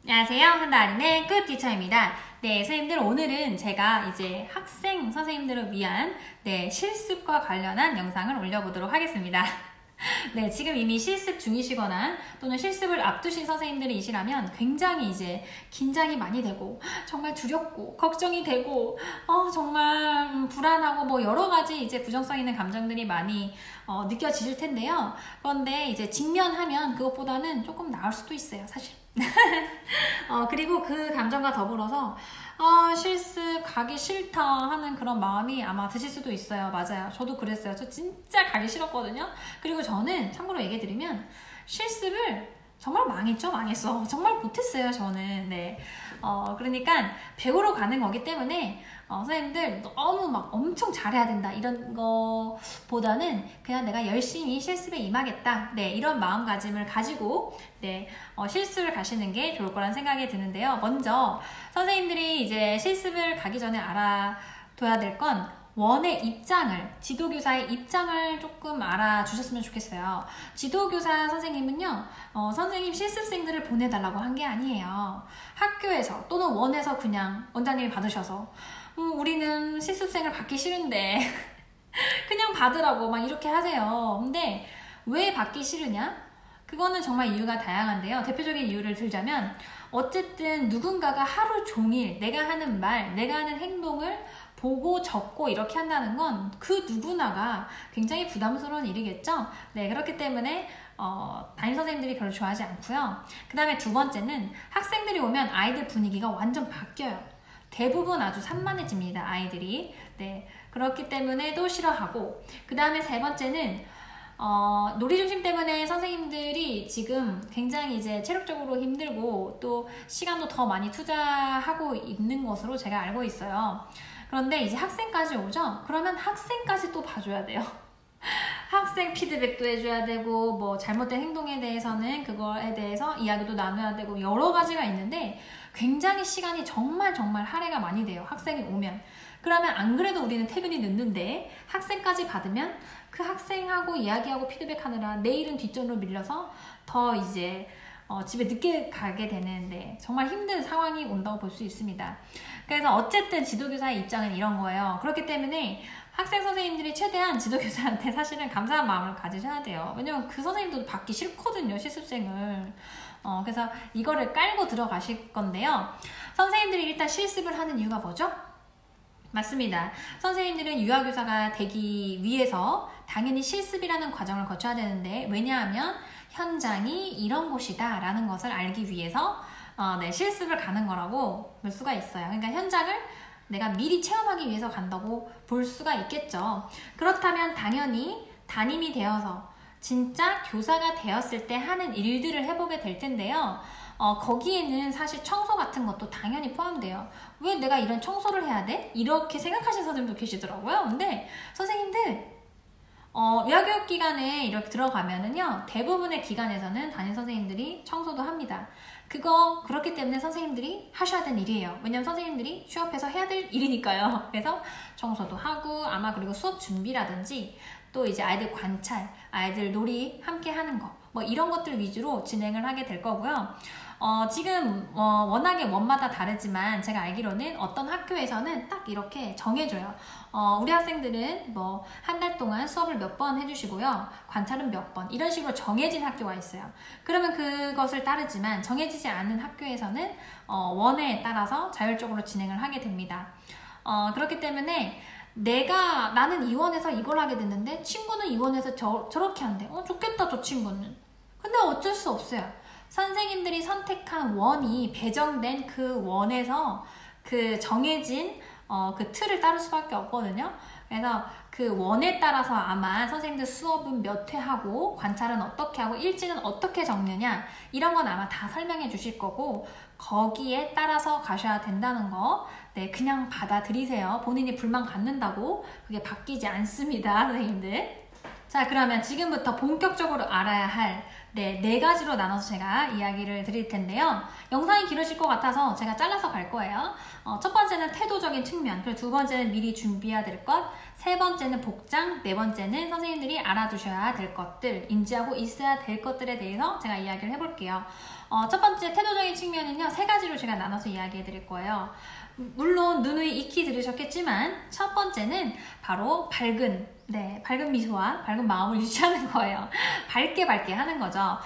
안녕하세요. 한다린의 굿티처입니다. 네, 선생님들 오늘은 제가 이제 학생 선생님들을 위한 실습과 관련한 영상을 올려보도록 하겠습니다. 네, 지금 이미 실습 중이시거나 또는 실습을 앞두신 선생님들이시라면 굉장히 이제 긴장이 많이 되고 정말 두렵고 걱정이 되고 정말 불안하고 뭐 여러 가지 이제 부정성 있는 감정들이 많이 느껴지실 텐데요. 그런데 이제 직면하면 그것보다는 조금 나을 수도 있어요, 사실. 그리고 그 감정과 더불어서 실습 가기 싫다 하는 그런 마음이 아마 드실 수도 있어요. 맞아요. 저도 그랬어요. 저 진짜 가기 싫었거든요. 그리고 저는 참고로 얘기해드리면 실습을 정말 망했어. 정말 못했어요, 저는. 네. 그러니까 배우러 가는 거기 때문에 선생님들 너무 막 엄청 잘해야 된다 이런 거보다는 그냥 내가 열심히 실습에 임하겠다, 네, 이런 마음가짐을 가지고 실습을 가시는 게 좋을 거란 생각이 드는데요. 먼저 선생님들이 이제 실습을 가기 전에 알아둬야 될 건 원의 입장을, 지도교사의 입장을 조금 알아주셨으면 좋겠어요. 지도교사 선생님은요, 선생님 실습생들을 보내달라고 한 게 아니에요. 학교에서 또는 원에서 그냥 원장님이 받으셔서 우리는 실습생을 받기 싫은데 그냥 받으라고 막 이렇게 하세요. 근데 왜 받기 싫으냐? 그거는 정말 이유가 다양한데요. 대표적인 이유를 들자면 어쨌든 누군가가 하루 종일 내가 하는 말, 내가 하는 행동을 보고 적고 이렇게 한다는 건 그 누구나가 굉장히 부담스러운 일이겠죠. 네, 그렇기 때문에 담임선생님들이 별로 좋아하지 않고요. 그 다음에 두 번째는 학생들이 오면 아이들 분위기가 완전 바뀌어요. 대부분 아주 산만해집니다, 아이들이. 네, 그렇기 때문에 또 싫어하고, 그 다음에 세 번째는 놀이중심 때문에 선생님들이 지금 굉장히 이제 체력적으로 힘들고 또 시간도 더 많이 투자하고 있는 것으로 제가 알고 있어요. 그런데 이제 학생까지 오죠? 그러면 학생까지 또 봐줘야 돼요. 학생 피드백도 해줘야 되고, 뭐 잘못된 행동에 대해서는 그거에 대해서 이야기도 나눠야 되고, 여러 가지가 있는데 굉장히 시간이 정말 할애가 많이 돼요, 학생이 오면. 그러면 안 그래도 우리는 퇴근이 늦는데 학생까지 받으면 그 학생하고 이야기하고 피드백하느라 내일은 뒷전으로 밀려서 더 이제 집에 늦게 가게 되는데 정말 힘든 상황이 온다고 볼 수 있습니다. 그래서 어쨌든 지도교사의 입장은 이런 거예요. 그렇기 때문에 학생 선생님들이 최대한 지도교사한테 사실은 감사한 마음을 가지셔야 돼요. 왜냐면 그 선생님도 받기 싫거든요, 실습생을. 그래서 이거를 깔고 들어가실 건데요. 선생님들이 일단 실습을 하는 이유가 뭐죠? 맞습니다. 선생님들은 유아교사가 되기 위해서 당연히 실습이라는 과정을 거쳐야 되는데, 왜냐하면 현장이 이런 곳이다 라는 것을 알기 위해서 실습을 가는 거라고 볼 수가 있어요. 그러니까 현장을 내가 미리 체험하기 위해서 간다고 볼 수가 있겠죠. 그렇다면 당연히 담임이 되어서 진짜 교사가 되었을 때 하는 일들을 해보게 될 텐데요. 거기에는 사실 청소 같은 것도 당연히 포함돼요. 왜 내가 이런 청소를 해야 돼? 이렇게 생각하시는 선생님도 계시더라고요. 근데 선생님들 유아교육 기간에 이렇게 들어가면은요, 대부분의 기관에서는 담임 선생님들이 청소도 합니다. 그렇기 때문에 선생님들이 하셔야 되는 일이에요. 왜냐면 선생님들이 취업해서 해야 될 일이니까요. 그래서 청소도 하고, 아마 그리고 수업 준비라든지 또 이제 아이들 관찰, 아이들 놀이 함께 하는 거, 뭐 이런 것들 위주로 진행을 하게 될 거고요. 지금 워낙에 원마다 다르지만 제가 알기로는 어떤 학교에서는 딱 이렇게 정해줘요. 우리 학생들은 뭐 한 달 동안 수업을 몇 번 해주시고요, 관찰은 몇 번, 이런 식으로 정해진 학교가 있어요. 그러면 그것을 따르지만 정해지지 않은 학교에서는 원에 따라서 자율적으로 진행을 하게 됩니다. 그렇기 때문에 나는 이 원에서 이걸 하게 됐는데 친구는 이 원에서 저렇게 한대. 좋겠다, 저 친구는. 근데 어쩔 수 없어요. 선생님들이 선택한 원이 배정된 그 원에서 그 정해진 그 틀을 따를 수밖에 없거든요. 그래서 그 원에 따라서 아마 선생님들 수업은 몇 회 하고, 관찰은 어떻게 하고, 일지는 어떻게 적느냐, 이런 건 아마 다 설명해 주실 거고, 거기에 따라서 가셔야 된다는 거, 네, 그냥 받아들이세요. 본인이 불만 갖는다고 그게 바뀌지 않습니다, 선생님들. 자, 그러면 지금부터 본격적으로 알아야 할 네 가지로 나눠서 제가 이야기를 드릴 텐데요. 영상이 길어질 것 같아서 제가 잘라서 갈 거예요. 첫 번째는 태도적인 측면, 그리고 두 번째는 미리 준비해야 될 것, 세 번째는 복장, 네 번째는 선생님들이 알아두셔야 될 것들, 인지하고 있어야 될 것들에 대해서 제가 이야기를 해볼게요. 첫 번째 태도적인 측면은요, 내용은요, 3가지로 제가 나눠서 이야기해 드릴 거예요. 물론 누누이 익히 들으셨겠지만 첫 번째는 바로 밝은 미소와 밝은 마음을 유지하는 거예요. 밝게 하는 거죠.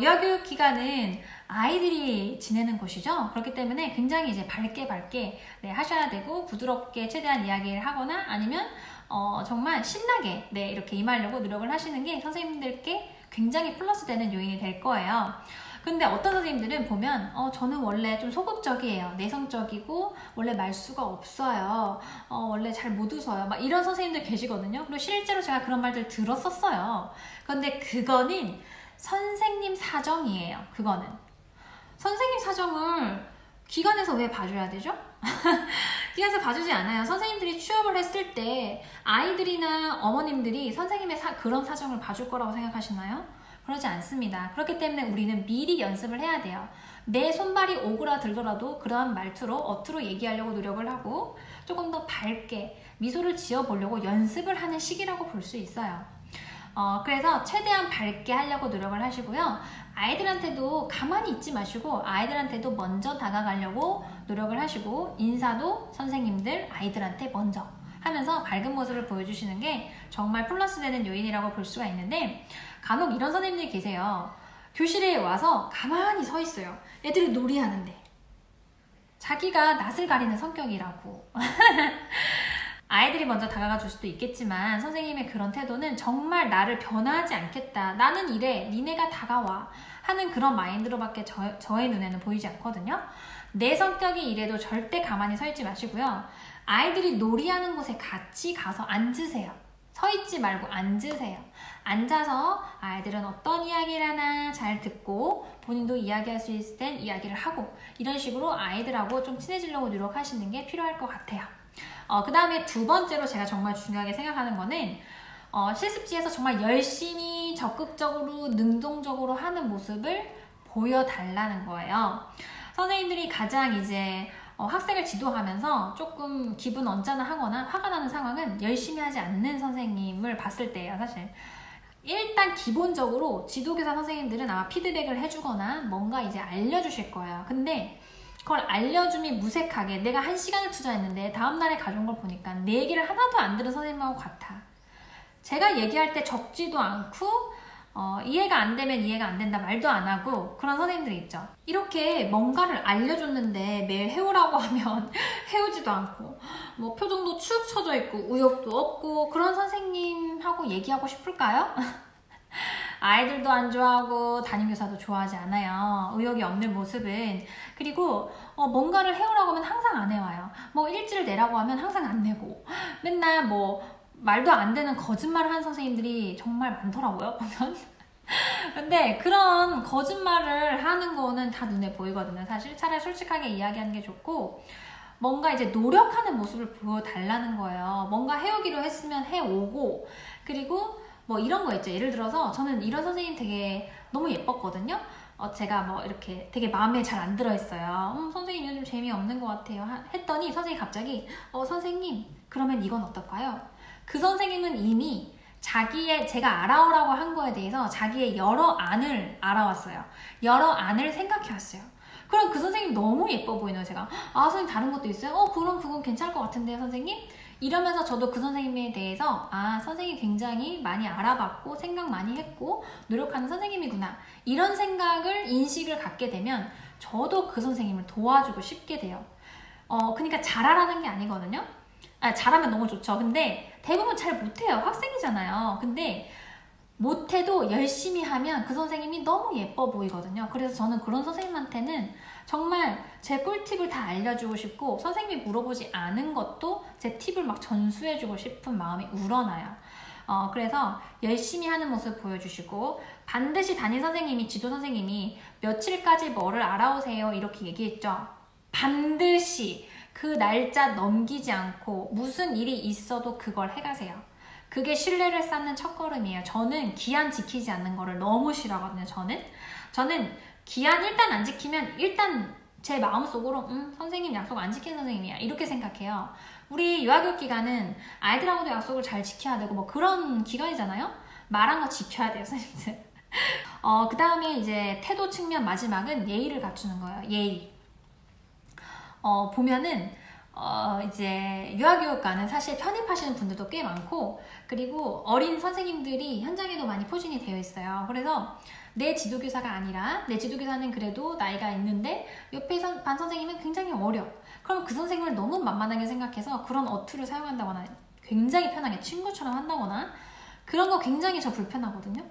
유아교육 기간은 아이들이 지내는 곳이죠. 그렇기 때문에 굉장히 이제 밝게 네, 하셔야 되고, 부드럽게 최대한 이야기를 하거나 아니면 정말 신나게 네, 이렇게 임하려고 노력을 하시는 게 선생님들께 굉장히 플러스 되는 요인이 될 거예요. 근데 어떤 선생님들은 보면 저는 원래 좀 소극적이에요. 내성적이고 원래 말수가 없어요. 원래 잘 못 웃어요. 막 이런 선생님들 계시거든요. 그리고 실제로 제가 그런 말들 들었었어요. 근데 그거는 선생님 사정이에요. 그거는. 선생님 사정을 기관에서 왜 봐줘야 되죠? 기관에서 봐주지 않아요. 선생님들이 취업을 했을 때 아이들이나 어머님들이 선생님의 그런 사정을 봐줄 거라고 생각하시나요? 그러지 않습니다. 그렇기 때문에 우리는 미리 연습을 해야 돼요. 내 손발이 오그라들더라도 그러한 말투로 어투로 얘기하려고 노력을 하고 조금 더 밝게 미소를 지어보려고 연습을 하는 시기라고 볼 수 있어요. 그래서 최대한 밝게 하려고 노력을 하시고요. 아이들한테도 가만히 있지 마시고 아이들한테도 먼저 다가가려고 노력을 하시고, 인사도 선생님들 아이들한테 먼저 하면서 밝은 모습을 보여주시는 게 정말 플러스 되는 요인이라고 볼 수가 있는데, 간혹 이런 선생님들이 계세요. 교실에 와서 가만히 서 있어요. 애들이 놀이하는데 자기가 낯을 가리는 성격이라고. 아이들이 먼저 다가가 줄 수도 있겠지만 선생님의 그런 태도는 정말 나를 변화하지 않겠다, 나는 이래, 니네가 다가와 하는 그런 마인드로밖에 저의 눈에는 보이지 않거든요. 내 성격이 이래도 절대 가만히 서 있지 마시고요. 아이들이 놀이하는 곳에 같이 가서 앉으세요. 서 있지 말고 앉으세요. 앉아서 아이들은 어떤 이야기를 하나 잘 듣고 본인도 이야기할 수 있을 땐 이야기를 하고, 이런 식으로 아이들하고 좀 친해지려고 노력하시는 게 필요할 것 같아요. 그 다음에 두 번째로 제가 정말 중요하게 생각하는 거는 실습지에서 정말 열심히 적극적으로 능동적으로 하는 모습을 보여달라는 거예요. 선생님들이 가장 이제 학생을 지도하면서 조금 기분 언짢아하거나 화가 나는 상황은 열심히 하지 않는 선생님을 봤을 때예요. 사실 일단 기본적으로 지도교사 선생님들은 아마 피드백을 해주거나 뭔가 이제 알려주실 거예요. 근데 그걸 알려줌이 무색하게 내가 1시간을 투자했는데 다음날에 가져온 걸 보니까 내 얘기를 하나도 안 들은 선생님하고 같아. 제가 얘기할 때 적지도 않고 이해가 안 되면 이해가 안 된다 말도 안 하고 그런 선생님들이 있죠. 이렇게 뭔가를 알려줬는데 매일 해오라고 하면 해오지도 않고 뭐 표정도 축 처져 있고 의욕도 없고 그런 선생님하고 얘기하고 싶을까요? 아이들도 안 좋아하고 담임교사도 좋아하지 않아요. 의욕이 없는 모습은. 그리고 뭔가를 해오라고 하면 항상 안 해와요. 뭐 일지를 내라고 하면 항상 안 내고 맨날 뭐 말도 안 되는 거짓말을 하는 선생님들이 정말 많더라고요, 보면. 근데 그런 거짓말을 하는 거는 다 눈에 보이거든요. 사실 차라리 솔직하게 이야기하는 게 좋고, 뭔가 이제 노력하는 모습을 보여달라는 거예요. 뭔가 해오기로 했으면 해오고, 그리고 뭐 이런 거 있죠. 예를 들어서 저는 이런 선생님 되게 너무 예뻤거든요. 제가 뭐 이렇게 되게 마음에 잘 안 들어했어요. 선생님 요즘 재미없는 것 같아요. 했더니 선생님이 갑자기 선생님 그러면 이건 어떨까요? 그 선생님은 이미 제가 알아오라고 한 거에 대해서 자기의 여러 안을 알아왔어요. 여러 안을 생각해왔어요. 그럼 그 선생님 너무 예뻐 보이네요. 제가 선생님 다른 것도 있어요? 그럼 그건 괜찮을 것 같은데요, 선생님? 이러면서 저도 그 선생님에 대해서 선생님이 굉장히 많이 알아봤고 생각 많이 했고 노력하는 선생님이구나, 이런 생각을 인식을 갖게 되면 저도 그 선생님을 도와주고 싶게 돼요. 그러니까 잘하라는 게 아니거든요. 잘하면 너무 좋죠. 근데 대부분 잘 못해요. 학생이잖아요. 근데 못해도 열심히 하면 그 선생님이 너무 예뻐 보이거든요. 그래서 저는 그런 선생님한테는 정말 제 꿀팁을 다 알려주고 싶고, 선생님이 물어보지 않은 것도 제 팁을 막 전수해주고 싶은 마음이 우러나요. 그래서 열심히 하는 모습 보여주시고, 반드시 담임 선생님이, 지도 선생님이 며칠까지 뭐를 알아오세요 이렇게 얘기했죠. 반드시 그 날짜 넘기지 않고 무슨 일이 있어도 그걸 해가세요. 그게 신뢰를 쌓는 첫걸음이에요. 저는 기한 지키지 않는 거를 너무 싫어하거든요. 저는 기한 일단 안 지키면 일단 제 마음속으로 선생님 약속 안 지키는 선생님이야 이렇게 생각해요. 우리 유아교육 기간은 아이들하고도 약속을 잘 지켜야 되고 뭐 그런 기간이잖아요. 말한 거 지켜야 돼요, 선생님들. 그 다음에 이제 태도 측면 마지막은 예의를 갖추는 거예요. 예의. 보면은 이제 유아교육과는 사실 편입하시는 분들도 꽤 많고, 그리고 어린 선생님들이 현장에도 많이 포진이 되어 있어요. 그래서 내 지도교사가 아니라, 내 지도교사는 그래도 나이가 있는데 옆에 반 선생님은 굉장히 어려. 그럼 그 선생님을 너무 만만하게 생각해서 그런 어투를 사용한다거나 굉장히 편하게 친구처럼 한다거나 그런 거 굉장히 저 불편하거든요.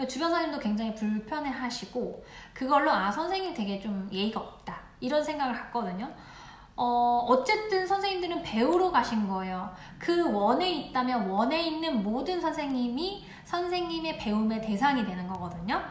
주변 선생님도 굉장히 불편해 하시고, 그걸로 선생님 되게 좀 예의가 없다 이런 생각을 갖거든요. 어쨌든 선생님들은 배우러 가신 거예요. 그 원에 있다면 원에 있는 모든 선생님이 선생님의 배움의 대상이 되는 거거든요.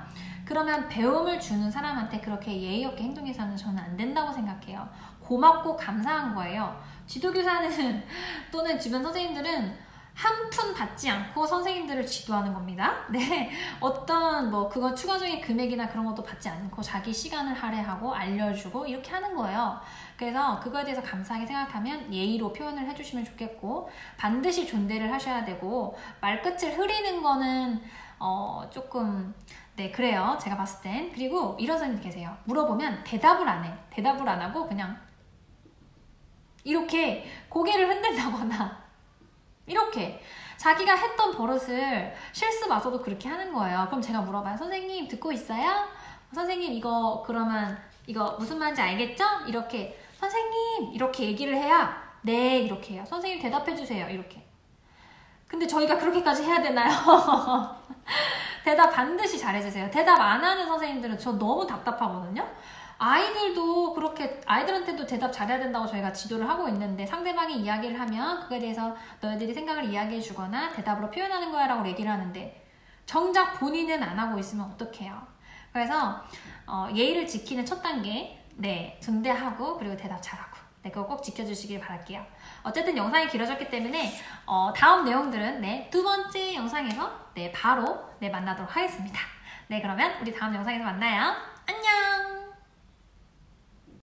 그러면 배움을 주는 사람한테 그렇게 예의 없게 행동해서는 저는 안 된다고 생각해요. 고맙고 감사한 거예요. 지도교사는 또는 주변 선생님들은 한 푼 받지 않고 선생님들을 지도하는 겁니다. 네, 어떤 그거 추가적인 금액이나 그런 것도 받지 않고 자기 시간을 할애하고 알려주고 이렇게 하는 거예요. 그래서 그거에 대해서 감사하게 생각하면 예의로 표현을 해주시면 좋겠고, 반드시 존대를 하셔야 되고, 말끝을 흐리는 거는 조금 그래요. 제가 봤을 땐. 그리고 이런 선생님 계세요. 물어보면 대답을 안 해. 대답을 안 하고 그냥 이렇게 고개를 흔든다거나 이렇게 자기가 했던 버릇을 실수마저도 그렇게 하는 거예요. 그럼 제가 물어봐요. 선생님 듣고 있어요? 선생님 이거 그러면 이거 무슨 말인지 알겠죠? 이렇게 선생님 이렇게 얘기를 해야 네 이렇게 해요. 선생님 대답해 주세요. 이렇게. 근데 저희가 그렇게까지 해야 되나요? 대답 반드시 잘해주세요. 대답 안 하는 선생님들은 저 너무 답답하거든요. 아이들도 그렇게 아이들한테도 대답 잘해야 된다고 저희가 지도를 하고 있는데, 상대방이 이야기를 하면 그거에 대해서 너희들이 생각을 이야기해 주거나 대답으로 표현하는 거야 라고 얘기를 하는데 정작 본인은 안 하고 있으면 어떡해요. 그래서 예의를 지키는 첫 단계, 존대하고 그리고 대답 잘하고, 그거 꼭 지켜주시길 바랄게요. 어쨌든 영상이 길어졌기 때문에 다음 내용들은 두 번째 영상에서 바로 만나도록 하겠습니다. 그러면 우리 다음 영상에서 만나요.